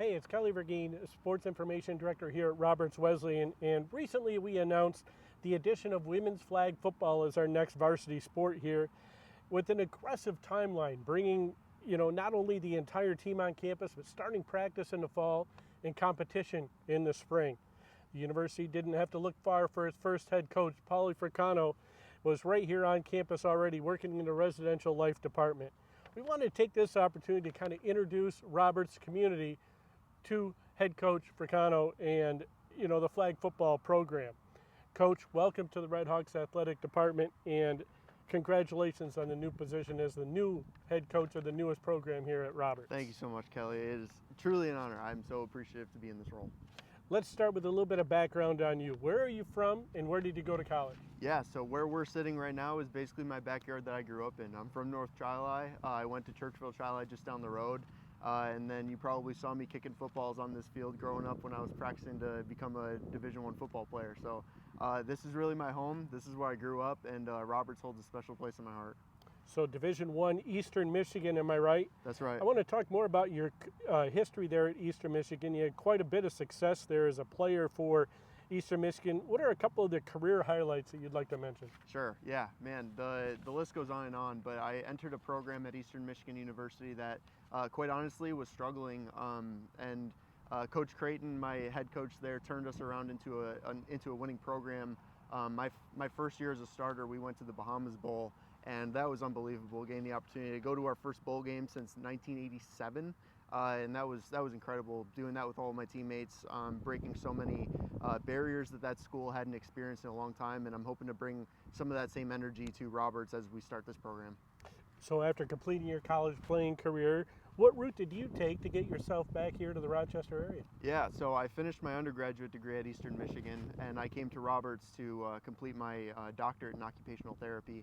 Hey, it's Kelly Vergeen, Sports Information Director here at Roberts Wesleyan, and recently we announced the addition of women's flag football as our next varsity sport here with an aggressive timeline, bringing, not only the entire team on campus, but starting practice in the fall and competition in the spring. The university didn't have to look far for its first head coach. Fricano was right here on campus already working in the residential life department. We want to take this opportunity to kind of introduce Roberts community to head coach Fricano and the flag football program. Coach, welcome to the Red Hawks athletic department and congratulations on the new position as the new head coach of the newest program here at Roberts. Thank you so much, Kelly. It is truly an honor. I'm so appreciative to be in this role. Let's start with a little bit of background on you. Where are you from and where did you go to college? Yeah, so where we're sitting right now is basically my backyard that I grew up in. I'm from North Chili. I went to Churchville Chili just down the road. And then you probably saw me kicking footballs on this field growing up when I was practicing to become a Division I football player. So this is really my home. This is where I grew up, and Roberts holds a special place in my heart. So Division I, Eastern Michigan, am I right? That's right. I want to talk more about your history there at Eastern Michigan. You had quite a bit of success there as a player for Eastern Michigan. What are a couple of the career highlights that you'd like to mention? Sure, yeah, man, the list goes on and on, but I entered a program at Eastern Michigan University that quite honestly was struggling, and Coach Creighton, my head coach there, turned us around into a winning program. My first year as a starter, we went to the Bahamas Bowl, and that was unbelievable, getting the opportunity to go to our first bowl game since 1987. And that was incredible, doing that with all of my teammates, breaking so many barriers that school hadn't experienced in a long time, and I'm hoping to bring some of that same energy to Roberts as we start this program. So after completing your college playing career, what route did you take to get yourself back here to the Rochester area? Yeah, so I finished my undergraduate degree at Eastern Michigan, and I came to Roberts to complete my doctorate in occupational therapy.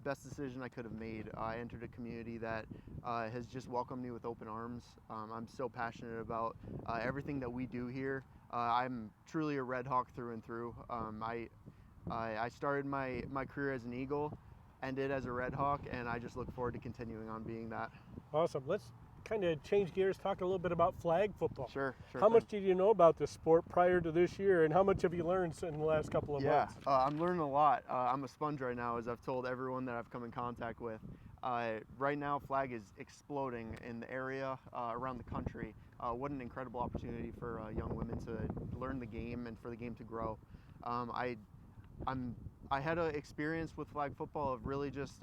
Best decision I could have made. I entered a community that has just welcomed me with open arms. I'm so passionate about everything that we do here. I'm truly a Red Hawk through and through. I started my career as an Eagle, ended as a Red Hawk, and I just look forward to continuing on being that. Awesome. Let's kind of change gears, talk a little bit about flag football. Sure. How much did you know about this sport prior to this year, and how much have you learned in the last couple of months? I'm learning a lot. I'm a sponge right now, as I've told everyone that I've come in contact with. Right now, flag is exploding in the area, around the country. What an incredible opportunity for young women to learn the game and for the game to grow. I had an experience with flag football of really just,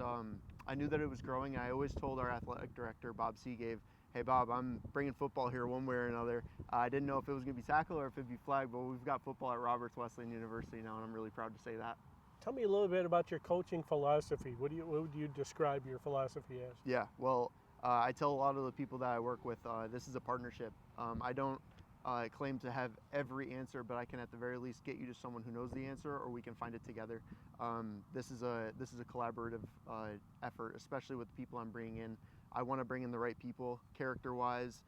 I knew that it was growing. I always told our athletic director, Bob Seagave, hey Bob, I'm bringing football here one way or another. I didn't know if it was going to be tackle or if it'd be flag, but we've got football at Roberts Wesleyan University now, and I'm really proud to say that. Tell me a little bit about your coaching philosophy. What would you describe your philosophy as? Yeah, well, I tell a lot of the people that I work with, this is a partnership. I don't claim to have every answer, but I can at the very least get you to someone who knows the answer, or we can find it together. This is a collaborative effort, especially with the people I'm bringing in. I want to bring in the right people, character-wise.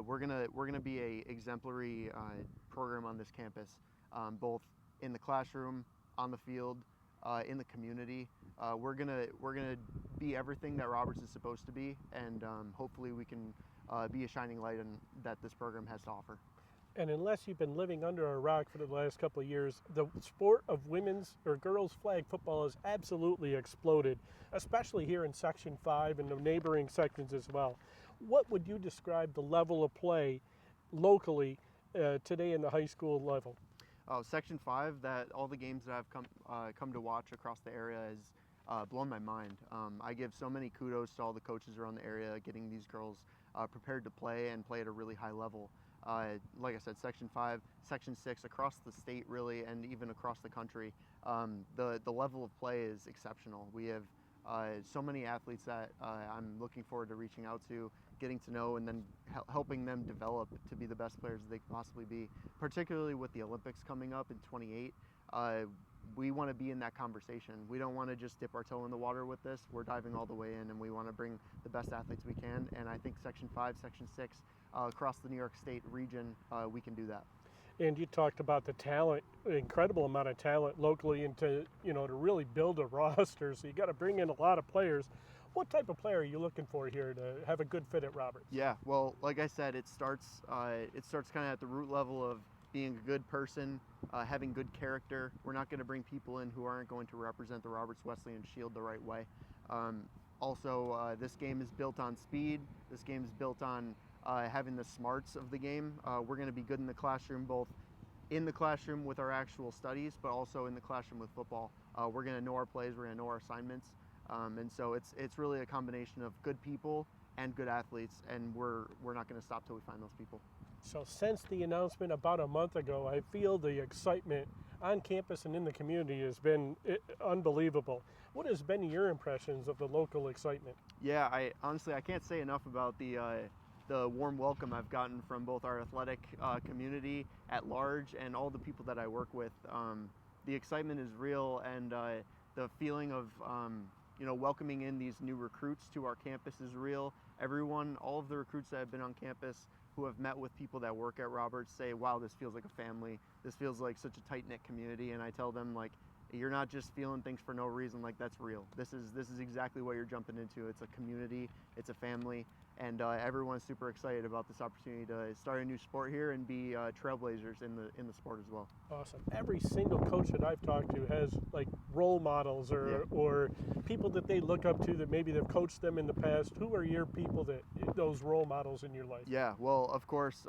We're gonna be a exemplary program on this campus, both in the classroom, on the field, in the community. We're gonna be everything that Roberts is supposed to be, and hopefully we can be a shining light that this program has to offer. And unless you've been living under a rock for the last couple of years, the sport of women's or girls flag football has absolutely exploded, especially here in Section 5 and the neighboring sections as well. What would you describe the level of play locally today in the high school level? Section 5, that all the games that I've come to watch across the area has blown my mind. I give so many kudos to all the coaches around the area, getting these girls prepared to play and play at a really high level. Like I said, Section 5, Section 6, across the state really, and even across the country, the level of play is exceptional. We have so many athletes that I'm looking forward to reaching out to, getting to know, and then helping them develop to be the best players that they can possibly be, particularly with the Olympics coming up in 28. We want to be in that conversation. We don't want to just dip our toe in the water with this. We're diving all the way in, and we want to bring the best athletes we can. And I think Section 5, Section 6, across the New York State region, we can do that. And you talked about the talent, incredible amount of talent locally, and to really build a roster. So you got to bring in a lot of players. What type of player are you looking for here to have a good fit at Roberts? Yeah, well, like I said, it starts kind of at the root level of being a good person, having good character. We're not going to bring people in who aren't going to represent the Roberts Wesleyan Shield the right way. This game is built on speed. This game is built on having the smarts of the game. We're going to be good in the classroom, both in the classroom with our actual studies, but also in the classroom with football. We're going to know our plays. We're going to know our assignments. And so it's really a combination of good people and good athletes, and we're not going to stop till we find those people. So since the announcement about a month ago, I feel the excitement on campus and in the community has been unbelievable. What has been your impressions of the local excitement? Yeah, I honestly can't say enough about the warm welcome I've gotten from both our athletic community at large and all the people that I work with. The excitement is real, and the feeling of welcoming in these new recruits to our campus is real. All of the recruits that have been on campus who have met with people that work at Roberts say, wow, this feels like a family. This feels like such a tight-knit community. And I tell them, like, you're not just feeling things for no reason. Like, that's real. This is exactly what you're jumping into. It's a community, it's a family, and everyone's super excited about this opportunity to start a new sport here and be trailblazers in the sport as well. Awesome. Every single coach that I've talked to has like role models or people that they look up to that maybe they've coached them in the past. Who are your people those role models in your life? Yeah, well, of course,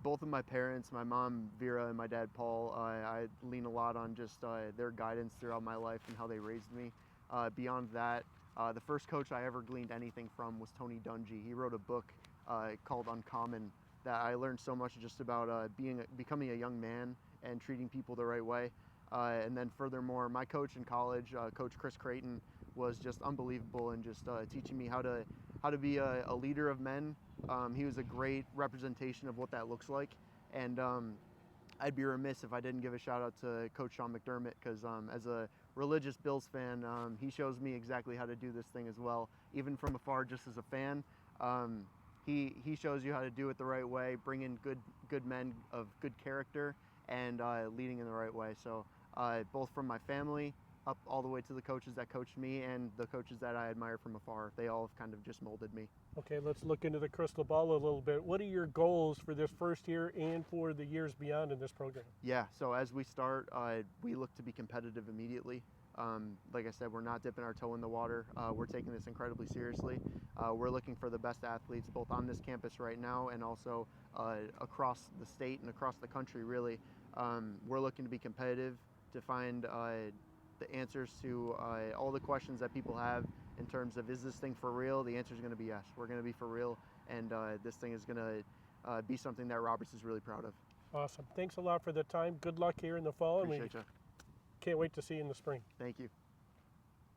both of my parents, my mom Vera and my dad Paul, I lean a lot on just their guidance throughout my life and how they raised me. Beyond that, the first coach I ever gleaned anything from was Tony Dungy. He wrote a book called Uncommon that I learned so much just about becoming a young man and treating people the right way. And then furthermore, my coach in college, Coach Chris Creighton, was just unbelievable and just teaching me how to be a leader of men. He was a great representation of what that looks like. And I'd be remiss if I didn't give a shout out to Coach Sean McDermott, because as a religious Bills fan, he shows me exactly how to do this thing as well, even from afar, just as a fan. He shows you how to do it the right way, bring in good men of good character, and leading in the right way. So both from my family up all the way to the coaches that coached me and the coaches that I admire from afar, they all have kind of just molded me. Okay, let's look into the crystal ball a little bit. What are your goals for this first year and for the years beyond in this program? Yeah, so as we start, we look to be competitive immediately. Like I said, we're not dipping our toe in the water. We're taking this incredibly seriously. We're looking for the best athletes both on this campus right now and also across the state and across the country, really. We're looking to be competitive, to find the answers to all the questions that people have in terms of, is this thing for real? The answer is going to be yes. We're going to be for real, and this thing is going to be something that Roberts is really proud of. Awesome. Thanks a lot for the time. Good luck here in the fall. Appreciate you. Can't wait to see you in the spring. Thank you.